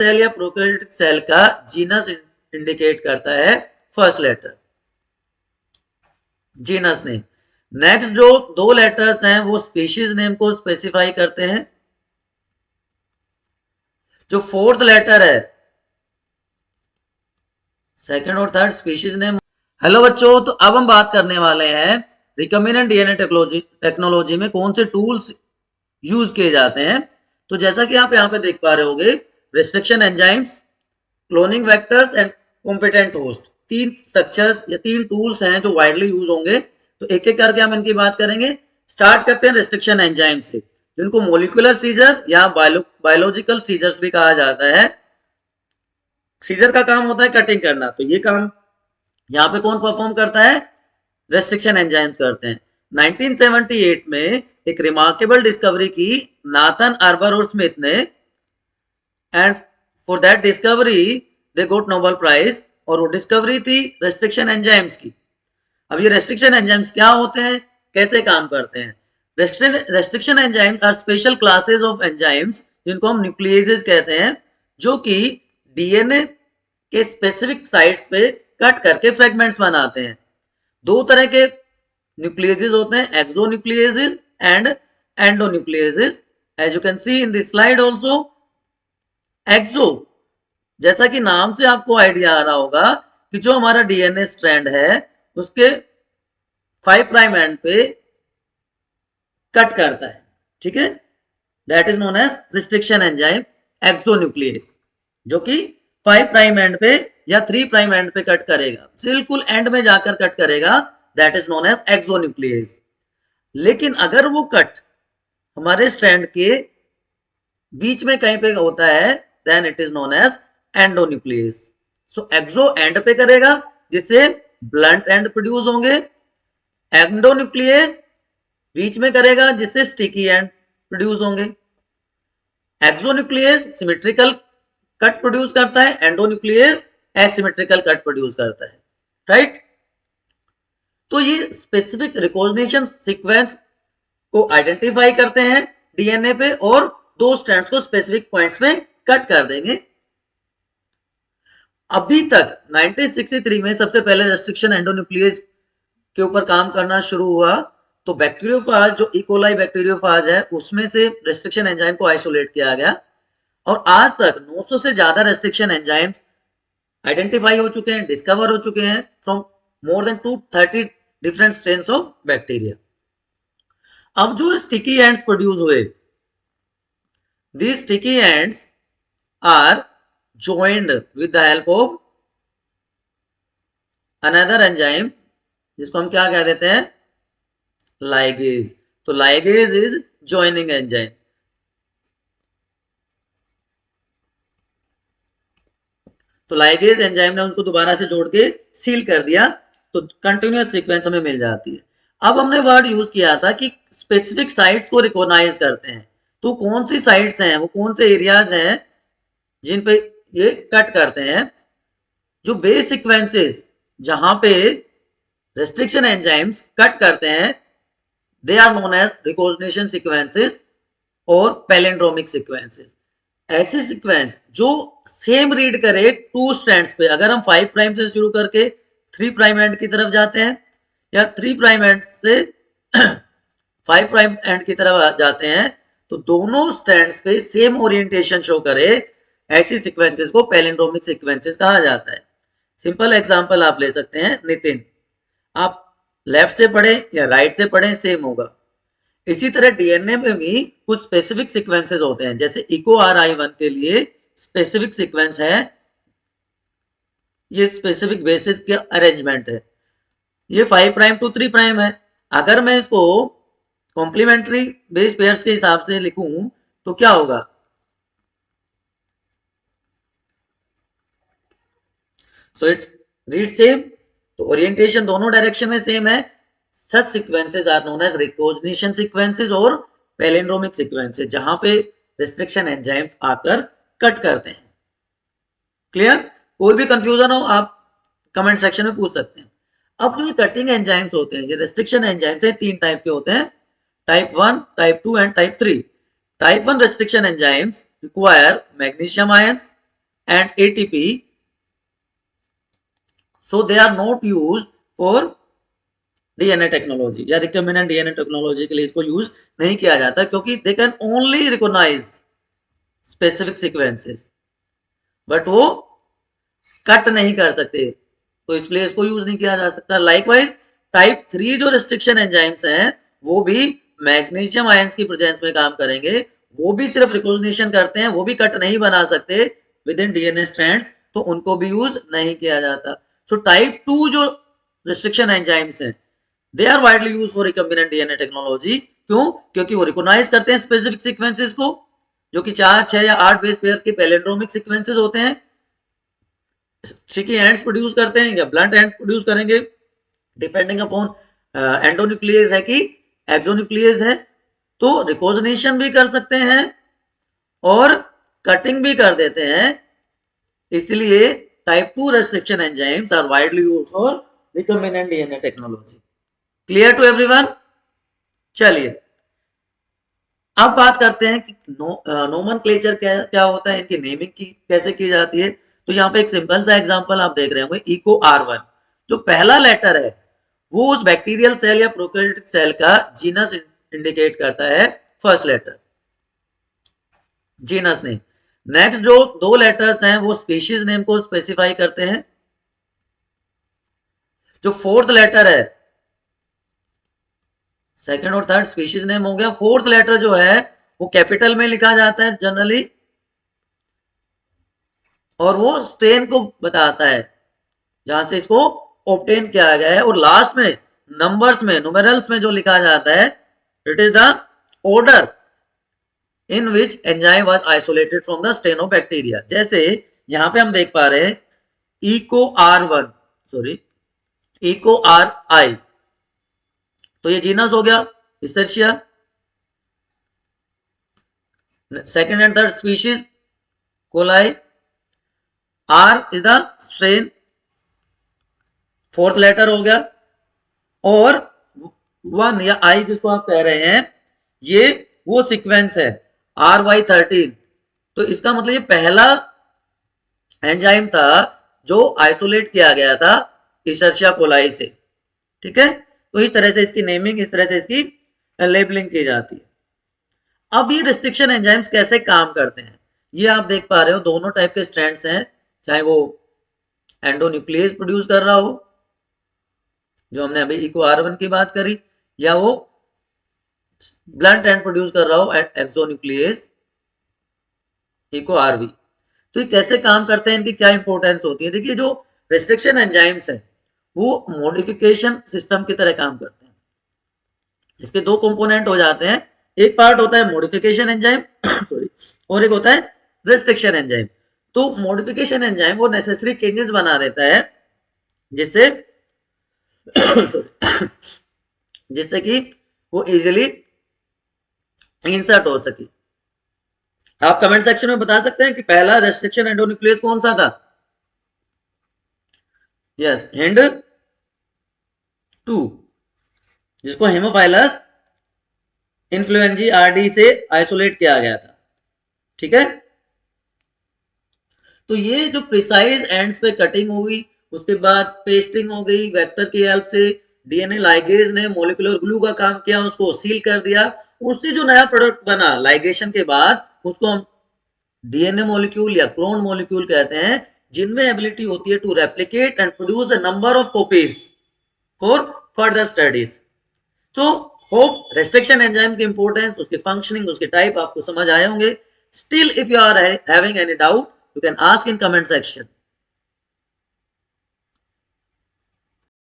Cell या prokaryotic cell का genus indicate करता है first letter, genus name. Next जो दो लेटर्स हैं वो स्पीशीज नेम को स्पेसिफाई करते हैं। जो फोर्थ लेटर है, सेकंड और थर्ड स्पीशीज नेम। हेलो बच्चों, तो अब हम बात करने वाले हैं रिकॉम्बिनेंट डीएनए टेक्नोलॉजी में कौन से टूल्स यूज किए जाते हैं। तो जैसा कि आप यहाँ पे देख पा रहे होगे, restriction enzymes, cloning vectors and competent host, तीन स्ट्रक्चर्स या तीन टूल्स हैं जो वाइडली यूज होंगे। तो एक एक करके हम इनकी बात करेंगे। स्टार्ट करते हैं रेस्ट्रिक्शन एंजाइम से, जिनको मोलिकुलर सीजर या बायोलॉजिकल सीजर्स भी कहा जाता है। सीजर का काम होता है कटिंग करना, तो ये काम यहाँ पे कौन परफॉर्म करता है? रेस्ट्रिक्शन एंजाइम्स करते हैं। 1978 में एक रिमार्केबल डिस्कवरी की नाथन आर्बर और स्मिथ ने, and for that discovery they got Nobel prize. और वो डिस्कवरी थी रेस्ट्रिक्शन एंजाइम्स की। अब ये रेस्ट्रिक्शन एंजाइम्स क्या होते हैं, कैसे काम करते हैं? Restriction enzymes are special classes of enzymes, जिनको हम न्यूक्लियेजेस कहते हैं, जो कि डीएनए के स्पेसिफिक साइट्स पे कट करके फ्रेगमेंट्स बनाते हैं। दो तरह के न्यूक्लियेजेस होते हैं, exonucleases and endonucleases. As you can see in this slide also, exo, जैसा कि नाम से आपको आइडिया आ रहा होगा कि जो हमारा डीएनए स्ट्रैंड है उसके 5 प्राइम एंड पे कट करता है, ठीक है, that is known as restriction enzyme exonuclease, जो कि 5 प्राइम एंड पे या 3 प्राइम एंड पे कट करेगा, बिल्कुल एंड में जाकर कट करेगा, दैट इज नोन एज एक्सोन्यूक्लियेज। लेकिन अगर वो कट हमारे स्ट्रैंड के बीच में कहीं पे होता है, then it is known as endonuclease. So exo end पे करेगा जिससे ब्लंट एंड प्रोड्यूस होंगे, एंडोन्यूक्लियस बीच में करेगा जिससे स्टिकी एंड प्रोड्यूस होंगे। एक्सोन्यूक्लियस सिमेट्रिकल कट प्रोड्यूस करता है, एंडोन्यूक्लियस एसिमेट्रिकल कट प्रोड्यूस करता है, राइट। तो ये स्पेसिफिक रिकॉग्निशन सीक्वेंस को आइडेंटिफाई करते हैं डीएनए पे और दो स्ट्रैंड्स को स्पेसिफिक पॉइंट्स में कट कर देंगे। अभी तक 1963 में सबसे पहले रेस्ट्रिक्शन एंडोन्यूक्लियस के ऊपर काम करना शुरू हुआ। तो बैक्टीरियोफाज, जो इकोलाई बैक्टीरियोफाज है, उसमें से रेस्ट्रिक्शन एंजाइम को आइसोलेट किया गया और आज तक 900 से ज्यादा रेस्ट्रिक्शन एंजाइम्स आइडेंटिफाई हो चुके हैं, डिस्कवर हो चुके हैं from more than 230 different strains of bacteria. अब जो स्टिकी एंड्स प्रोड्यूस हुए, these sticky ends are joined with the help of another enzyme, जिसको हम क्या कह देते हैं? लाइगेज। तो लाइगेज इज जॉइनिंग एंजाइम। तो लाइगेज एंजाइम ने उनको दोबारा से जोड़ के सील कर दिया, तो कंटिन्यूअस सीक्वेंस हमें मिल जाती है। अब हमने वर्ड यूज किया था कि स्पेसिफिक साइट्स को रिकॉग्नाइज करते हैं। तो कौन सी साइट्स हैं, वो कौन से एरियाज हैं जिन पे ये कट करते हैं? जो बेस सीक्वेंसेस जहां पे रेस्ट्रिक्शन एंजाइम्स कट करते हैं, they are known as recognition sequences और पैलिंड्रोमिक सीक्वेंसेस। ऐसे सीक्वेंस जो सेम रीड करे टू स्ट्रैंड्स पे, अगर हम 5 प्राइम से शुरू करके 3 प्राइम एंड की तरफ जाते हैं या 3 प्राइम एंड से 5 प्राइम एंड की तरफ जाते हैं, तो दोनों स्ट्रैंड्स पे सेम ओरिएंटेशन शो करे, ऐसी सीक्वेंसेस को पैलिंड्रोमिक सीक्वेंसेस कहा जाता है। सिंपल एग्जांपल आप ले सकते हैं, नितिन, आप लेफ्ट से पढ़े या राइट से पढ़े सेम होगा। इसी तरह डीएनए में भी कुछ स्पेसिफिक सीक्वेंसेस होते हैं, जैसे इको RI1 के लिए स्पेसिफिक सीक्वेंस है, ये स्पेसिफिक बेसिस के अरेंजमेंट है। ये 5 प्राइम टू 3 प्राइम है। अगर मैं इसको कॉम्प्लीमेंट्री बेस पेयर्स के हिसाब से लिखूं तो क्या होगा? सो इट रीड सेम, तो ओरिएंटेशन दोनों डायरेक्शन में सेम है। Such sequences are known as recognition sequences और पैलिंड्रोमिक सीक्वेंसेस, जहां पे रेस्ट्रिक्शन एंजाइम आकर कट करते हैं। क्लियर? कोई भी कंफ्यूजन हो आप कमेंट सेक्शन में पूछ सकते हैं। अब जो कटिंग एंजाइम्स होते हैं, ये रेस्ट्रिक्शन एंजाइम्स हैं, 3 टाइप के होते हैं, type 1, type 2 and type 3। Type 1 restriction enzymes require magnesium ions and ATP, so they are not used for DNA technology या रिकम्बिनेंट डीएनए टेक्नोलॉजी के लिए इसको यूज नहीं किया जाता, क्योंकि they can only recognize specific sequences, but वो cut नहीं कर सकते, तो इसलिए इसको यूज नहीं किया जा सकता। लाइकवाइज टाइप 3 जो रिस्ट्रिक्शन एंजाइम्स हैं वो भी मैग्नीशियम आयंस की प्रेजेंस में काम करेंगे, वो भी सिर्फ रिकॉग्निशन करते हैं, वो भी कट नहीं बना सकते विद इन डीएनए स्ट्रैंड्स, तो उनको भी यूज नहीं किया जाता। सो टाइप 2 जो रिस्ट्रिक्शन एंजाइम्स हैं they are widely use for recombinant DNA technology. क्यों? क्योंकि वो रिकॉग्नाइज करते हैं स्पेसिफिक सीक्वेंसेस को, जो कि 4, 6 या 8 बेस पेयर के पैलिंड्रोमिक सीक्वेंसेस होते हैं, स्टिकी एंड्स प्रोड्यूस करते हैं या ब्लंट एंड प्रोड्यूस करेंगे, डिपेंडिंग अपॉन एंडोन्यूक्लियस है कि एक्सोन्यूक्लियस है। तो रिकॉग्निशन भी कर सकते हैं और कटिंग भी कर देते हैं, इसलिए type 2 restriction enzymes are widely used for recombinant DNA technology. Clear to everyone? चलिए अब बात करते हैं कि नोमेनक्लेचर क्या होता है, इनकी नेमिंग की कैसे की जाती है। तो यहाँ पे एक सिंपल सा एग्जांपल आप देख रहे होंगे, इको R1, जो पहला लेटर है वो उस बैक्टीरियल सेल या प्रोकैरियोटिक सेल का जीनस इंडिकेट करता है, first letter genus name. Next जो 2 लेटर्स हैं वो स्पीशीज नेम को स्पेसिफाई करते हैं। जो फोर्थ लेटर है, सेकंड और थर्ड स्पीशीज नेम हो गया, फोर्थ लेटर जो है वो कैपिटल में लिखा जाता है जनरली, और वो स्ट्रेन को बताता है जहां से इसको ऑब्टेन किया गया है, और लास्ट में नंबर्स में न्यूमेरल्स में जो लिखा जाता है it is the order in which enzyme was isolated from the strain of bacteria. जैसे यहां पे हम देख पा रहे हैं इको RI, तो ये जीनस हो गया Escherichia, second and third species coli, R is the strain, fourth letter हो गया, और 1 या I जिसको आप कह रहे हैं ये वो सीक्वेंस है RY13। तो इसका मतलब ये पहला एंजाइम था जो आइसोलेट किया गया था इसेर्शिया कोलाई से, ठीक है। तो इस तरह से इसकी नेमिंग, इस तरह से इसकी लेबलिंग की जाती है। अब ये रिस्ट्रिक्शन एंजाइम्स कैसे काम करते हैं ये आप देख पा रहे हो, दोनों टाइप के स्ट्रैंड्स हैं, चाहे वो एंडोन्यूक्लियस प्रोड्यूस कर रहा हो जो हमने अभी इको R1 की बात करी, या वो ब्लंट एंड प्रोड्यूस कर रहा हो एक्सोन्यूक्लियस इको RV। तो ये कैसे काम करते हैं, इनकी क्या इंपॉर्टेंस होती है? देखिए जो रिस्ट्रिक्शन एंजाइम्स है वो मॉडिफिकेशन सिस्टम की तरह काम करते हैं। इसके 2 कंपोनेंट हो जाते हैं, एक पार्ट होता है मॉडिफिकेशन एंजाइम सॉरी, और एक होता है रिस्ट्रिक्शन एंजाइम। तो मॉडिफिकेशन एंजाइम वो नेसेसरी चेंजेस बना देता है जिससे जिससे कि वो इजीली इंसर्ट हो सके। आप कमेंट सेक्शन में बता सकते हैं कि पहला रेस्ट्रिक्शन एंडोन्यूक्लियस कौन सा था? यस, हिंड 2, जिसको हेमोफाइलस इन्फ्लुएंजी RD से आइसोलेट किया गया था, ठीक है। तो ये जो प्रिसाइज एंड्स पे कटिंग हुई, उसके बाद पेस्टिंग हो गई वेक्टर की हेल्प से, डीएनए लाइगेज ने मोलिकुलर ग्लू का काम किया, उसको सील कर दिया, उससे जो नया प्रोडक्ट बना लाइगेशन के बाद उसको हम डीएनए मॉलिक्यूल या क्लोन मॉलिक्यूल कहते हैं, जिनमें एबिलिटी होती है to replicate and produce a number of copies for further studies. So hope restriction enzyme की इंपॉर्टेंस, उसके फंक्शनिंग, उसके टाइप आपको समझ आए होंगे। Still if you are having any doubt you can ask in comment section.